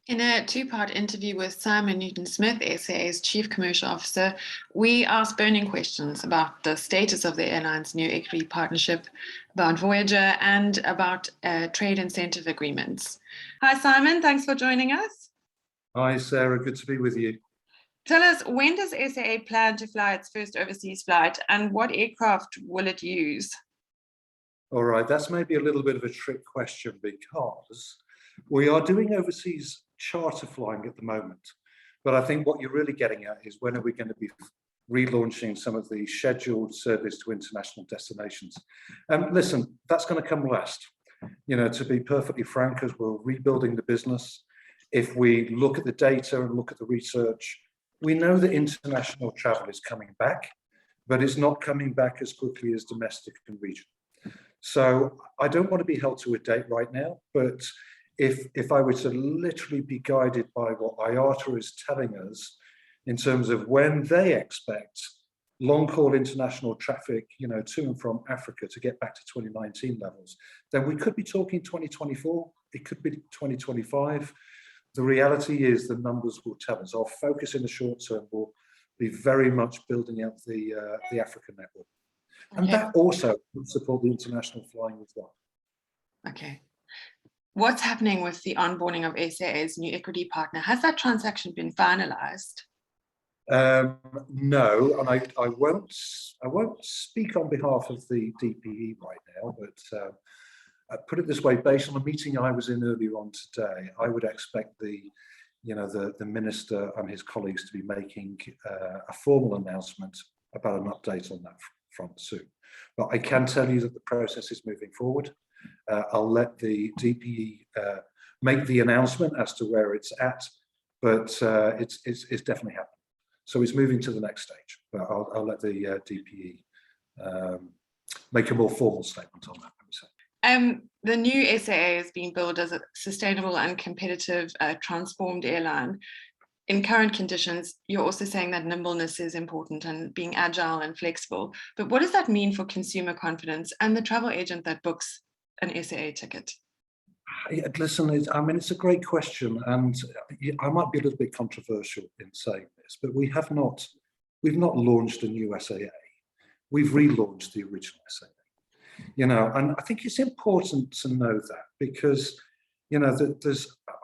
In a two-part interview with Simon Newton-Smith, SAA's Chief Commercial Officer, we asked burning questions about the status of the airline's new equity partnership, about Voyager, and about trade incentive agreements. Hi, Simon. Thanks for joining us. Hi, Sarah. Good to be with you. Tell us, when does SAA plan to fly its first overseas flight, and what aircraft will it use? All right, that's maybe a little bit of a trick question because we are doing overseas charter flying at the moment. But I think what you're really getting at is when are we going to be relaunching some of the scheduled service to international destinations. Listen, that's going to come last. To be perfectly frank, as we're rebuilding the business, if we look at the data and look at the research, we know that international travel is coming back, but it's not coming back as quickly as domestic and regional. So I don't want to be held to a date right now, but if I were to literally be guided by what IATA is telling us in terms of when they expect long-haul international traffic, to and from Africa to get back to 2019 levels, then we could be talking 2024, it could be 2025. The reality is the numbers will tell us. Our focus in the short term will be very much building out the African network. Okay. And that also will support the international flying as well. Okay. What's happening with the onboarding of SAA's new equity partner? Has that transaction been finalized? No, and I won't speak on behalf of the DPE right now, but I put it this way: based on a meeting I was in earlier on today, I would expect the minister and his colleagues to be making a formal announcement about an update on that front soon. But I can tell you that the process is moving forward. I'll let the DPE make the announcement as to where it's at, but it's definitely happening. So it's moving to the next stage. But I'll let the DPE make a more formal statement on that, let me say. The new SAA is being billed as a sustainable and competitive transformed airline. In current conditions, you're also saying that nimbleness is important and being agile and flexible. But what does that mean for consumer confidence and the travel agent that books an SAA ticket? Listen, it's a great question, and I might be a little bit controversial in saying this, but we've not launched a new SAA. We've relaunched the original SAA. And I think it's important to know that because,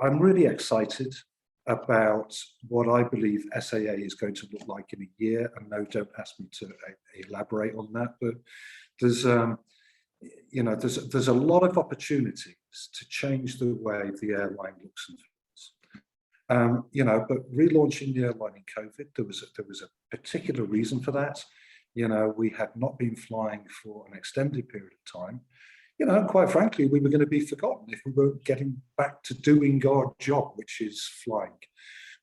I'm really excited about what I believe SAA is going to look like in a year. And no, don't ask me to elaborate on that, but there's a lot of opportunities to change the way the airline looks and feels. But relaunching the airline in COVID, there was a particular reason for that. We had not been flying for an extended period of time. And quite frankly, we were going to be forgotten if we weren't getting back to doing our job, which is flying.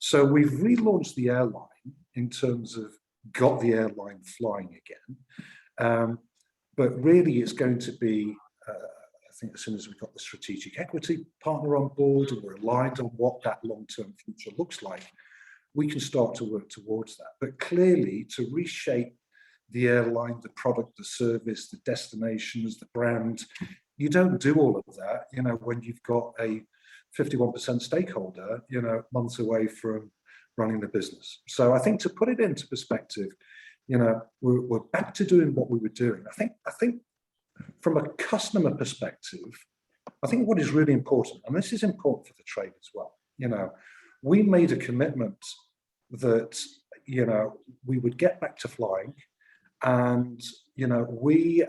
So we've relaunched the airline in terms of got the airline flying again. But really, it's going to be, I think as soon as we've got the strategic equity partner on board and we're aligned on what that long-term future looks like, we can start to work towards that. But clearly, to reshape the airline, the product, the service, the destinations, the brand, you don't do all of that, when you've got a 51% stakeholder, months away from running the business. So I think to put it into perspective, we're back to doing what we were doing. I think from a customer perspective, I think what is really important, and this is important for the trade as well, we made a commitment that, we would get back to flying and, we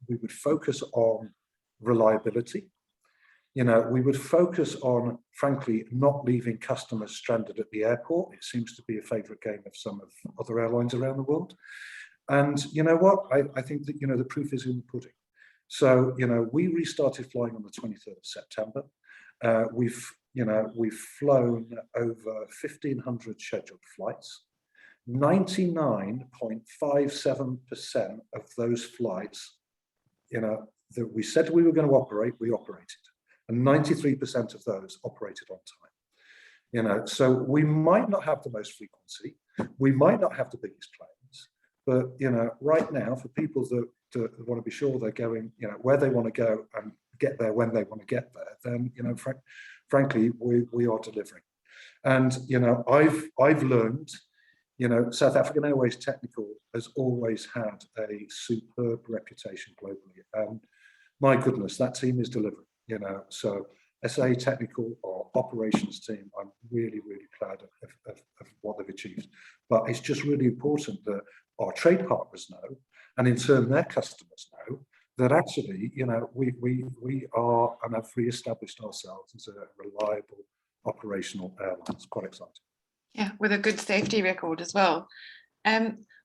would focus on reliability. We would focus on, frankly, not leaving customers stranded at the airport. It seems to be a favorite game of some of other airlines around the world. And you know what? I think that, the proof is in the pudding. So, we restarted flying on the 23rd of September. We've flown over 1,500 scheduled flights. 99.57% of those flights, that we said we were going to operate, we operated. And 93% of those operated on time. So we might not have the most frequency, we might not have the biggest planes, but right now, for people that want to be sure they're going, where they want to go and get there when they want to get there, then, you know, frankly, we are delivering. And, you know, I've learned, you know, South African Airways Technical has always had a superb reputation globally. And my goodness, that team is delivering, you know. So SAA Technical, our operations team, I'm really, really proud of what they've achieved. But it's just really important that our trade partners know, and in turn their customers know, that actually, you know, we are and have re-established ourselves as a reliable operational airline. It's quite exciting. Yeah, with a good safety record as well.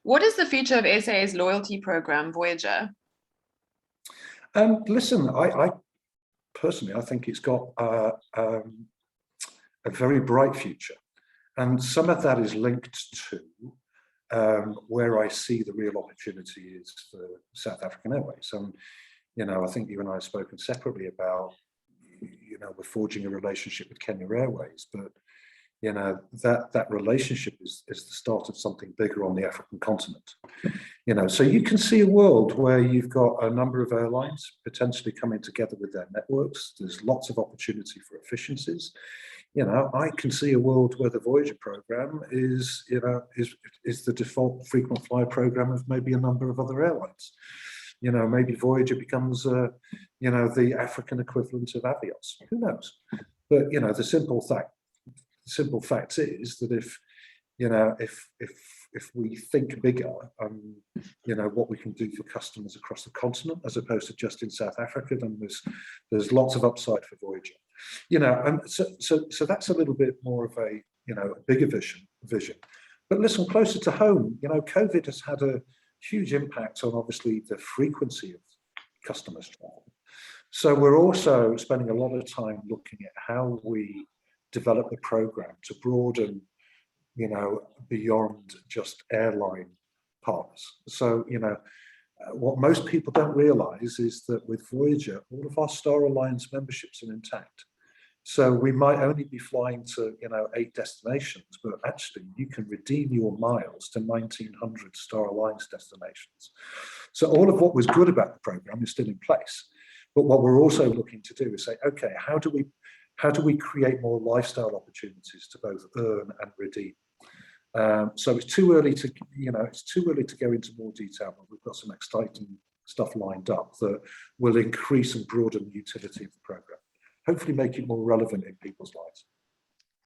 What is the future of SAA's loyalty program, Voyager? Listen, I personally, I think it's got a very bright future. And some of that is linked to where I see the real opportunity is for South African Airways. And, you know, I think you and I have spoken separately about, you know, we're forging a relationship with Kenya Airways, but, you know, that relationship is the start of something bigger on the African continent. You know, so you can see a world where you've got a number of airlines potentially coming together with their networks. There's lots of opportunity for efficiencies. You know, I can see a world where the Voyager program is, you know, is the default frequent flyer program of maybe a number of other airlines. You know, maybe Voyager becomes, you know, the African equivalent of Avios. Who knows? But, you know, the simple fact is that if, you know, if we think bigger, you know, what we can do for customers across the continent as opposed to just in South Africa, then there's lots of upside for Voyager. You know, and so that's a little bit more of a, you know, a bigger vision. But listen, closer to home, you know, COVID has had a huge impact on obviously the frequency of customers travel. So we're also spending a lot of time looking at how we develop the program to broaden, you know, beyond just airline partners. So, you know, what most people don't realize is that with Voyager, all of our Star Alliance memberships are intact. So we might only be flying to, you know, 8 destinations, but actually you can redeem your miles to 1,900 Star Alliance destinations. So all of what was good about the program is still in place. But what we're also looking to do is say, okay, how do we create more lifestyle opportunities to both earn and redeem? So it's too early to, you know, go into more detail, but we've got some exciting stuff lined up that will increase and broaden the utility of the program. Hopefully make it more relevant in people's lives.